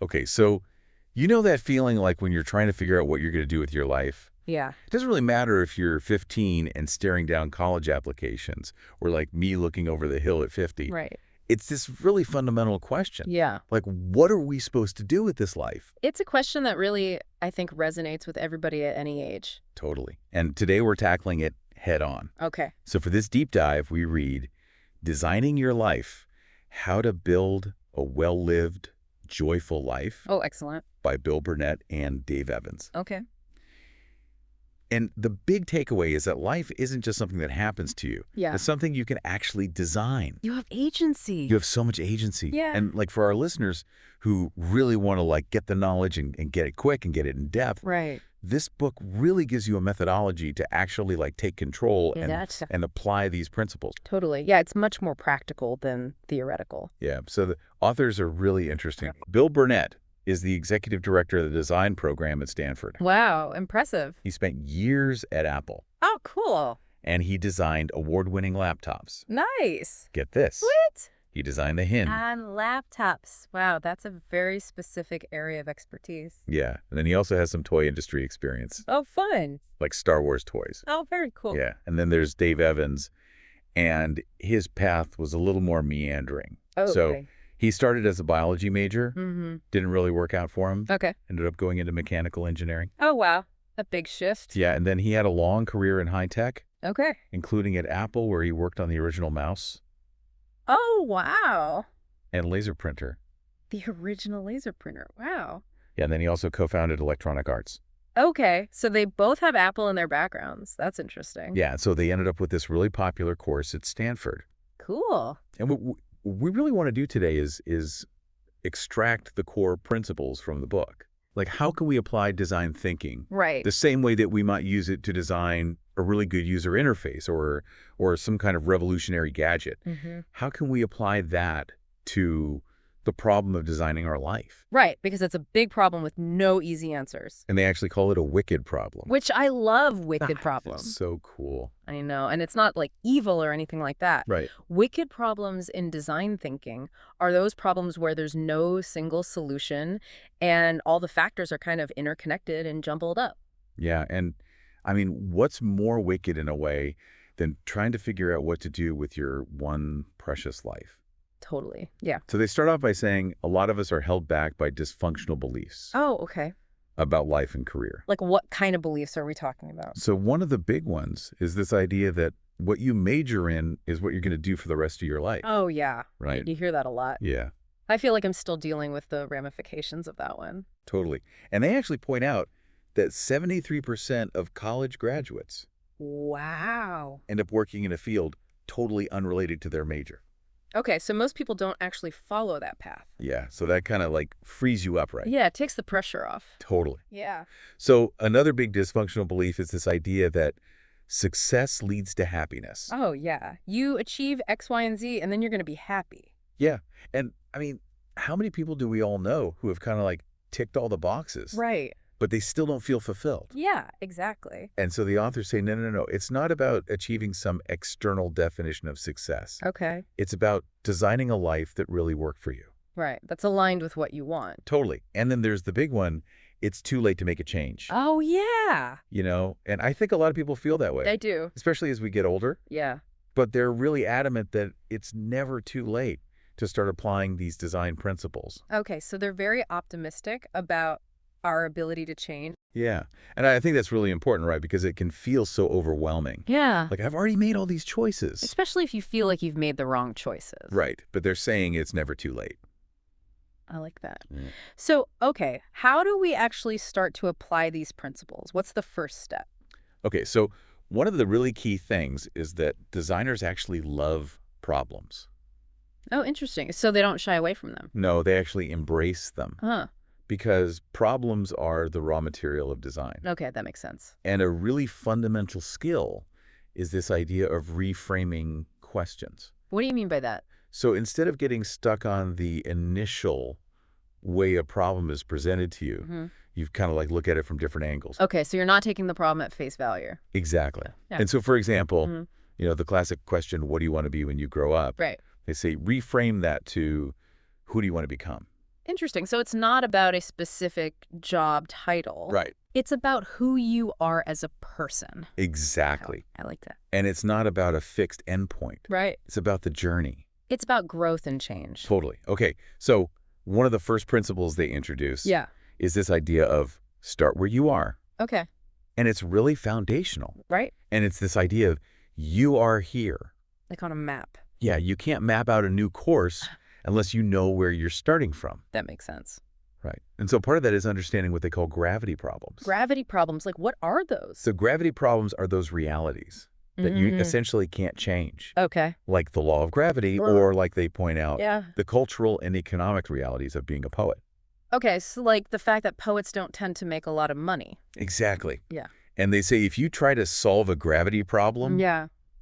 Okay, so you know that feeling like when you're trying to figure out what you're going to do with your life? Yeah. It doesn't really matter if you're 15 and staring down college applications or like me looking over the hill at 50. Right. It's this really fundamental question. Yeah. Like, what are we supposed to do with this life? It's a question that really, I think, resonates with everybody at any age. Totally. And today we're tackling it head on. Okay. So for this deep dive, we read Designing Your Life, How to Build a Well-Lived, Joyful Life Oh, excellent. by Bill Burnett and Dave Evans. Okay. And the big takeaway is that life isn't just something that happens to you. Yeah. It's something you can actually design. You have agency. You have so much agency. Yeah. And like for our listeners who really want to like get the knowledge and get it quick and get it in depth, Right. this book really gives you a methodology to actually like take control and apply these principles. Totally. Yeah, it's much more practical than theoretical. Yeah. So the authors are really interesting. Bill Burnett is the executive director of the design program at Stanford. Wow, impressive. He spent years at Apple, Oh, cool. and he designed award-winning laptops. Nice. Get this. What? He designed the Hin. And laptops. Wow, that's a very specific area of expertise. Yeah. And then he also has some toy industry experience, Oh, fun. like Star Wars toys. Oh, very cool. Yeah. And then there's Dave Evans, and his path was a little more meandering. Oh, So okay. he started as a biology major, Mm-hmm. didn't really work out for him, Okay. ended up going into mechanical engineering. Oh, wow. A big shift. Yeah, and then he had a long career in high tech, Okay. including at Apple, where he worked on the original mouse Oh, wow. and laser printer. The original laser printer. Wow. Yeah, and then he also co-founded Electronic Arts. Okay, so they both have Apple in their backgrounds. That's interesting. Yeah, so they ended up with this really popular course at Stanford. Cool. And what we really want to do today is extract the core principles from the book. Like, how can we apply design thinking Right. the same way that we might use it to design a really good user interface or some kind of revolutionary gadget? Mm-hmm. How can we apply that to the problem of designing our life? Right, because it's a big problem with no easy answers. And they actually call it a wicked problem. Which I love wicked It's problems. so cool. I know, and it's not like evil or anything like that. Right. Wicked problems in design thinking are those problems where there's no single solution and all the factors are kind of interconnected and jumbled up. Yeah, and I mean, what's more wicked in a way than trying to figure out what to do with your one precious life? Totally. Yeah. So they start off by saying a lot of us are held back by dysfunctional beliefs Oh, okay. about life and career. Like what kind of beliefs are we talking about? So one of the big ones is this idea that what you major in is what you're going to do for the rest of your life. Oh, yeah. Right. You hear that a lot. Yeah, I feel like I'm still dealing with the ramifications of that one. totally. And they actually point out that 73% of college graduates Wow. end up working in a field totally unrelated to their major. Okay, so most people don't actually follow that path. Yeah, so that kind of like frees you up, right? Yeah, it takes the pressure off. Totally. Yeah. So another big dysfunctional belief is this idea that success leads to happiness. Oh, yeah. You achieve X, Y, and Z, and then you're going to be happy. Yeah. And I mean, how many people do we all know who have kind of like ticked all the boxes, Right. but they still don't feel fulfilled? Yeah, exactly. And so the authors say, no, no, no. It's not about achieving some external definition of success. Okay. It's about designing a life that really worked for you. Right. That's aligned with what you want. Totally. And then there's the big one. It's too late to make a change. Oh, yeah. You know, and I think a lot of people feel that way, They do. especially as we get older. Yeah. But they're really adamant that it's never too late to start applying these design principles. Okay, so they're very optimistic about our ability to change. Yeah. And I think that's really important, right? Because it can feel so overwhelming. Yeah. Like, I've already made all these choices. Especially if you feel like you've made the wrong choices. Right. But they're saying it's never too late. I like that. Yeah. So, okay, how do we actually start to apply these principles? What's the first step? Okay. So one of the really key things is that designers actually love problems. Oh, interesting. So they don't shy away from them. No, they actually embrace them Huh. because problems are the raw material of design. Okay, that makes sense. And a really fundamental skill is this idea of reframing questions. What do you mean by that? So instead of getting stuck on the initial way a problem is presented to you, Mm-hmm. you kind of like look at it from different angles. Okay, so you're not taking the problem at face value. Exactly. Yeah. And so, for example, Mhm. you know, the classic question, what do you want to be when you grow up? Right. They say reframe that to who do you want to become? Interesting. So it's not about a specific job title. Right. It's about who you are as a person. Exactly. I like that. And it's not about a fixed endpoint. Right. It's about the journey. It's about growth and change. Totally. Okay, so one of the first principles they introduce is this idea of start where you are. Okay. And it's really foundational. Right. And it's this idea of you are here. Like on a map. Yeah, you can't map out a new course unless you know where you're starting from. That makes sense. Right. And so part of that is understanding what they call gravity problems. Gravity problems, like what are those? So gravity problems are those realities that you essentially can't change. Okay. Like the law of gravity, or like they point out, Yeah. the cultural and economic realities of being a poet. Okay, so like the fact that poets don't tend to make a lot of money. Exactly. Yeah. And they say if you try to solve a gravity problem,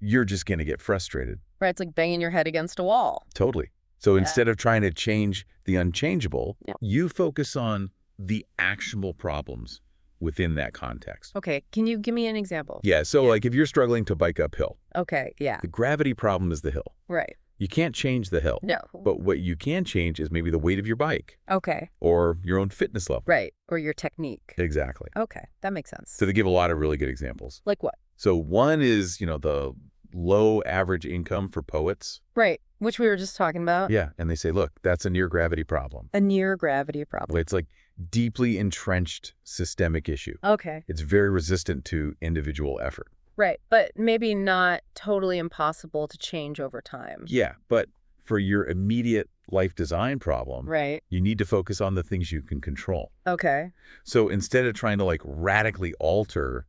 you're just going to get frustrated. Right, it's like banging your head against a wall. Totally. So instead of trying to change the unchangeable, you focus on the actionable problems within that context. Okay, can you give me an example? Yeah, so like if you're struggling to bike uphill, Okay, yeah. the gravity problem is the hill. Right. You can't change the hill. No. But what you can change is maybe the weight of your bike. Okay. Or your own fitness level. Right, or your technique. Exactly. Okay, that makes sense. So they give a lot of really good examples. Like what? So one is, the low average income for poets. Right, which we were just talking about. Yeah, and they say, look, that's a near gravity problem. A near gravity problem. It's like deeply entrenched systemic issue. Okay. It's very resistant to individual effort. Right, but maybe not totally impossible to change over time. Yeah, but for your immediate life design problem, Right. you need to focus on the things you can control. Okay. So instead of trying to like radically alter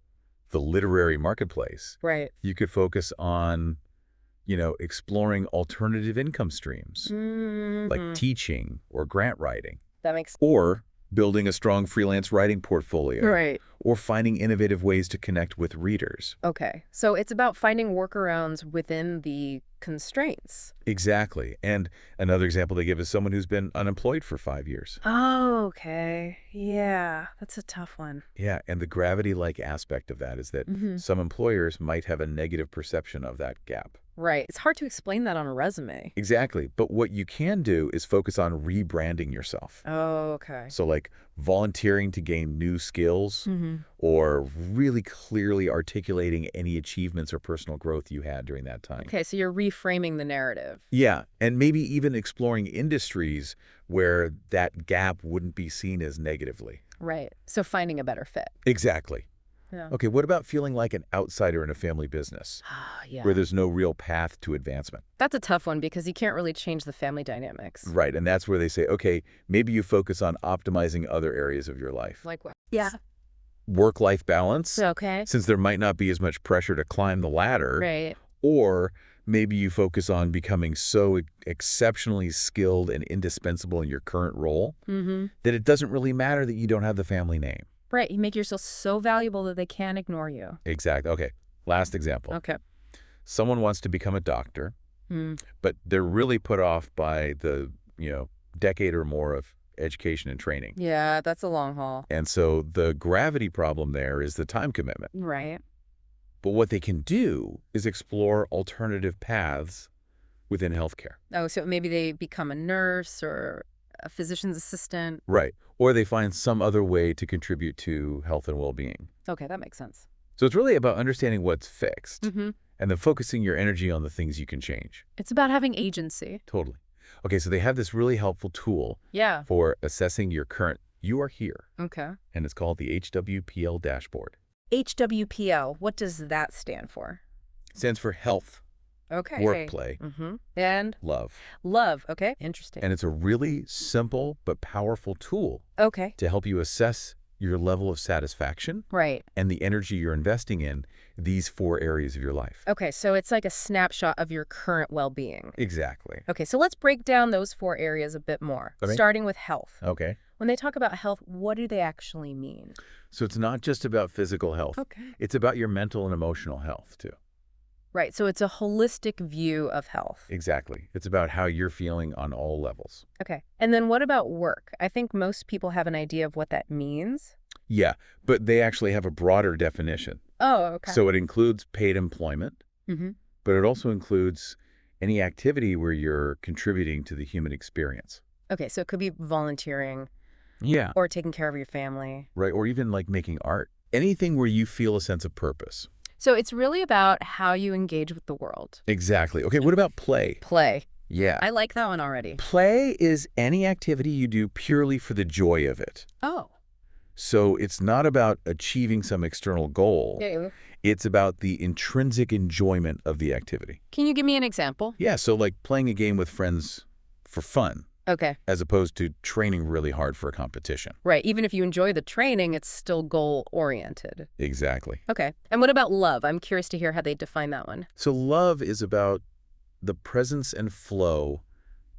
the literary marketplace, Right. you could focus on, exploring alternative income streams, like teaching or grant writing, That makes or building a strong freelance writing portfolio, Right. or finding innovative ways to connect with readers. Okay, so it's about finding workarounds within the constraints. Exactly. And another example they give is someone who's been unemployed for 5 years. Oh, okay. Yeah, that's a tough one. Yeah, and the gravity-like aspect of that is that some employers might have a negative perception of that gap. Right. It's hard to explain that on a resume. Exactly. But what you can do is focus on rebranding yourself. Oh, okay. So like volunteering to gain new skills or really clearly articulating any achievements or personal growth you had during that time. Okay, so you're reframing the narrative. Yeah, and maybe even exploring industries where that gap wouldn't be seen as negatively. Right. So finding a better fit. Exactly. Yeah. Okay, what about feeling like an outsider in a family business Yeah. where there's no real path to advancement? That's a tough one because you can't really change the family dynamics. Right, and that's where they say, okay, maybe you focus on optimizing other areas of your life. Like what? Yeah. Work-life balance, Okay. since there might not be as much pressure to climb the ladder. Right. Or maybe you focus on becoming so exceptionally skilled and indispensable in your current role that it doesn't really matter that you don't have the family name. Right. You make yourself so valuable that they can't ignore you. Exactly. Okay, last example. Okay. Someone wants to become a doctor, but they're really put off by the, decade or more of education and training. Yeah, that's a long haul. And so the gravity problem there is the time commitment. Right. But what they can do is explore alternative paths within healthcare. Oh, so maybe they become a nurse or a physician's assistant. Right. Or they find some other way to contribute to health and well-being. Okay, that makes sense. So it's really about understanding what's fixed Mm-hmm. and then focusing your energy on the things you can change. It's about having agency. Totally. Okay, so they have this really helpful tool Yeah. for assessing your current, you are here, Okay. and it's called the HWPL dashboard. HWPL, what does that stand for? It stands for health, Okay. work, play, And love. love. Okay. Interesting. And it's a really simple but powerful tool Okay. to help you assess your level of satisfaction Right. and the energy you're investing in these 4 areas of your life. Okay, so it's like a snapshot of your current well-being. Exactly. Okay, so let's break down those 4 areas a bit more, Okay. starting with health. Okay. When they talk about health, what do they actually mean? So it's not just about physical health. Okay. It's about your mental and emotional health, too. Right, so it's a holistic view of health. Exactly. It's about how you're feeling on all levels. Okay, and then what about work? I think most people have an idea of what that means. Yeah, but they actually have a broader definition. Oh, okay. So it includes paid employment, Mm-hmm. but it also includes any activity where you're contributing to the human experience. Okay, so it could be volunteering Yeah. or taking care of your family. Right, or even like making art. Anything where you feel a sense of purpose. So it's really about how you engage with the world. Exactly. Okay, what about play? Play. Yeah. I like that one already. Play is any activity you do purely for the joy of it. Oh. So it's not about achieving some external goal. Yeah. It's about the intrinsic enjoyment of the activity. Can you give me an example? Yeah, so like playing a game with friends for fun, Okay. as opposed to training really hard for a competition. Right. Even if you enjoy the training, it's still goal-oriented. Exactly. Okay. And what about love? I'm curious to hear how they define that one. So love is about the presence and flow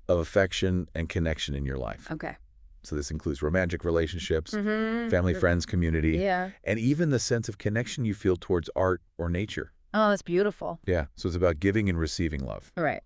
of affection and connection in your life. Okay. So this includes romantic relationships, Mm-hmm. family, friends, community, Yeah. and even the sense of connection you feel towards art or nature. Oh, that's beautiful. Yeah, so it's about giving and receiving love. All right.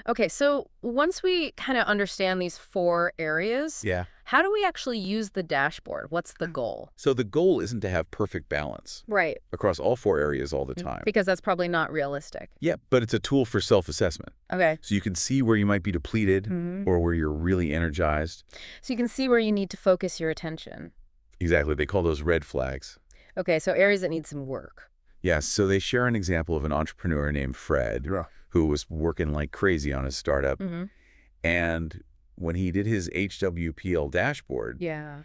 Okay, so once we kind of understand these 4 areas, Yeah. how do we actually use the dashboard? What's the goal? So the goal isn't to have perfect balance Right. across all 4 areas all the time. Because that's probably not realistic. Yeah, but it's a tool for self-assessment. Okay. So you can see where you might be depleted or where you're really energized. So you can see where you need to focus your attention. Exactly. They call those red flags. Okay, so areas that need some work. Yes, so they share an example of an entrepreneur named Fred who was working like crazy on his startup. Mm-hmm. And when he did his HWPL dashboard, Yeah.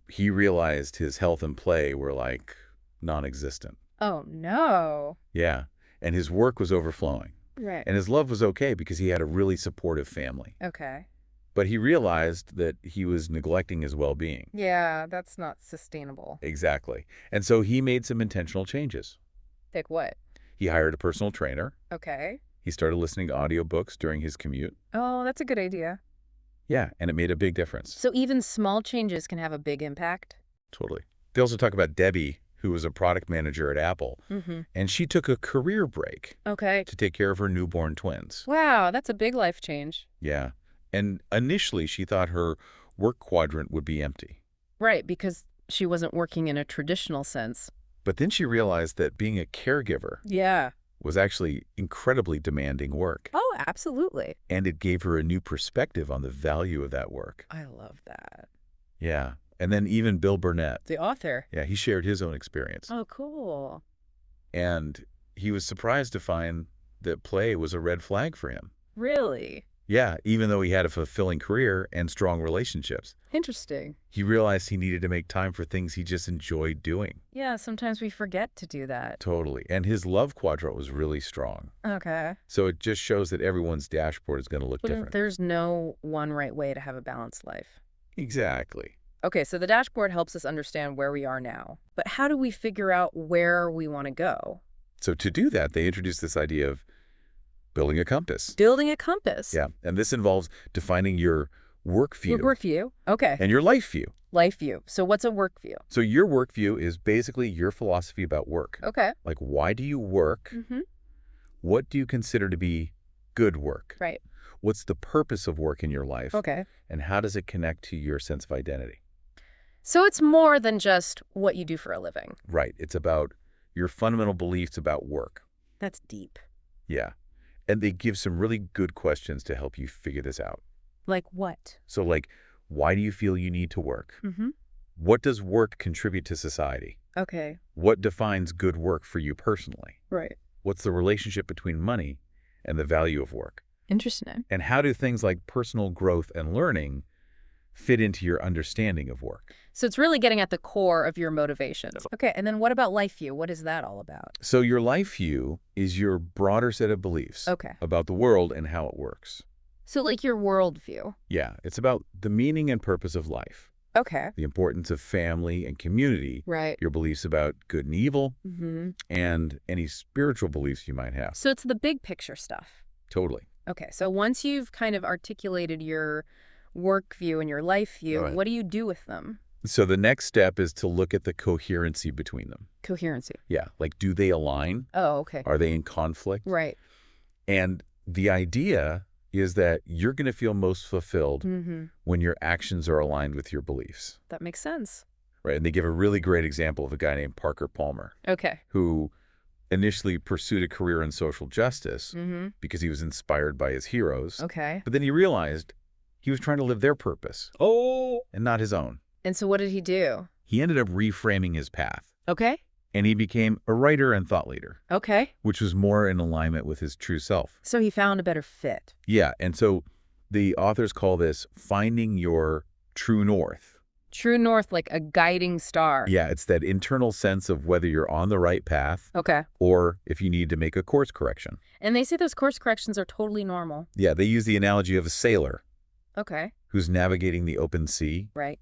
he realized his health and play were like non-existent. Oh, no. Yeah, and his work was overflowing. Right. And his love was okay because he had a really supportive family. Okay. But he realized that he was neglecting his well-being. Yeah, that's not sustainable. Exactly. And so he made some intentional changes. Like what? He hired a personal trainer. Okay. He started listening to audiobooks during his commute. Oh, that's a good idea. Yeah, and it made a big difference. So even small changes can have a big impact? Totally. They also talk about Debbie, who was a product manager at Apple, and she took a career break Okay. to take care of her newborn twins. Wow, that's a big life change. Yeah. And initially, she thought her work quadrant would be empty. Right, because she wasn't working in a traditional sense. But then she realized that being a caregiver Yeah. was actually incredibly demanding work. Oh, absolutely. And it gave her a new perspective on the value of that work. I love that. Yeah. And then even Bill Burnett. The author. Yeah, he shared his own experience. Oh, cool. And he was surprised to find that play was a red flag for him. Really? Yeah, even though he had a fulfilling career and strong relationships. Interesting. He realized he needed to make time for things he just enjoyed doing. Yeah, sometimes we forget to do that. Totally. And his love quadrant was really strong. Okay. So it just shows that everyone's dashboard is going to look different. There's no one right way to have a balanced life. Exactly. Okay, so the dashboard helps us understand where we are now. But how do we figure out where we want to go? So to do that, they introduced this idea of building a compass. Building a compass. Yeah, and this involves defining your work view. Your work view. Okay. And your life view. Life view. So what's a work view? So your work view is basically your philosophy about work. Okay. Like, why do you work? Mm-hmm. What do you consider to be good work? Right. What's the purpose of work in your life? Okay. And how does it connect to your sense of identity? So it's more than just what you do for a living. Right. It's about your fundamental beliefs about work. That's deep. Yeah. And they give some really good questions to help you figure this out. Like what? So like, why do you feel you need to work? Mm-hmm. What does work contribute to society? Okay. What defines good work for you personally? Right. What's the relationship between money and the value of work? Interesting. And how do things like personal growth and learning fit into your understanding of work? So it's really getting at the core of your motivations. Okay, and then what about life view? What is that all about? So your life view is your broader set of beliefs Okay. about the world and how it works. So like your worldview. Yeah, it's about the meaning and purpose of life, Okay. the importance of family and community, Right. your beliefs about good and evil, Mm-hmm. and any spiritual beliefs you might have. So it's the big picture stuff. Totally. Okay, so once you've kind of articulated your work view and your life view, Right. what do you do with them? So the next step is to look at the coherency between them. Coherency. Yeah, like do they align? Oh, okay. Are they in conflict? Right. And the idea is that you're going to feel most fulfilled Mm-hmm. when your actions are aligned with your beliefs. That makes sense. Right? And they give a really great example of a guy named Parker Palmer, Okay. who initially pursued a career in social justice Mm-hmm. because he was inspired by his heroes. Okay. But then he realized He was trying to live their purpose. And not his own. And so what did he do? He ended up reframing his path. Okay. And he became a writer and thought leader. Okay. Which was more in alignment with his true self. So he found a better fit. Yeah, and so the authors call this finding your true north. True north, like a guiding star. Yeah, it's that internal sense of whether you're on the right path. Okay. Or if you need to make a course correction. And they say those course corrections are totally normal. Yeah, they use the analogy of a sailor. Okay. Who's navigating the open sea. Right.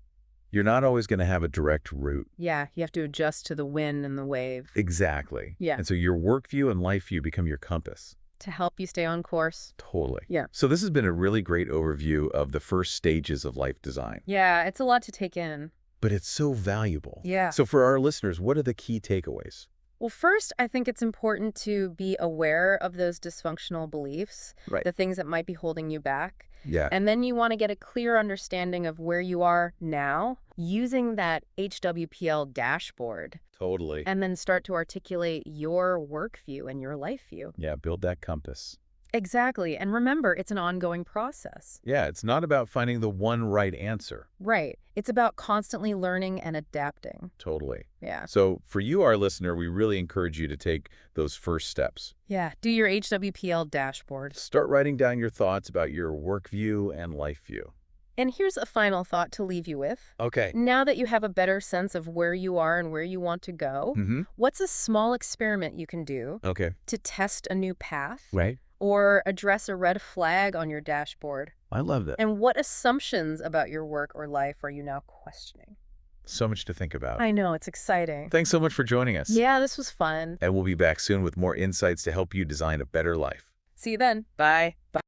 You're not always going to have a direct route. Yeah, you have to adjust to the wind and the wave. Exactly. Yeah. And so your work view and life view become your compass. To help you stay on course. Totally. Yeah. So this has been a really great overview of the first stages of life design. Yeah, it's a lot to take in. But it's so valuable. Yeah. So for our listeners, what are the key takeaways? Well, first, I think it's important to be aware of those dysfunctional beliefs, Right. the things that might be holding you back. Yeah. And then you want to get a clear understanding of where you are now using that HWPL dashboard. Totally. And then start to articulate your work view and your life view. Yeah, build that compass. Exactly. And remember, it's an ongoing process. Yeah, it's not about finding the one right answer. Right. It's about constantly learning and adapting. Totally. Yeah. So for you, our listener, we really encourage you to take those first steps. Yeah. Do your HWPL dashboard. Start writing down your thoughts about your work view and life view. And here's a final thought to leave you with. Okay. Now that you have a better sense of where you are and where you want to go, what's a small experiment you can do Okay. to test a new path? Right. Or address a red flag on your dashboard? I love that. And what assumptions about your work or life are you now questioning? So much to think about. I know, it's exciting. Thanks so much for joining us. Yeah, this was fun. And we'll be back soon with more insights to help you design a better life. See you then. Bye. Bye.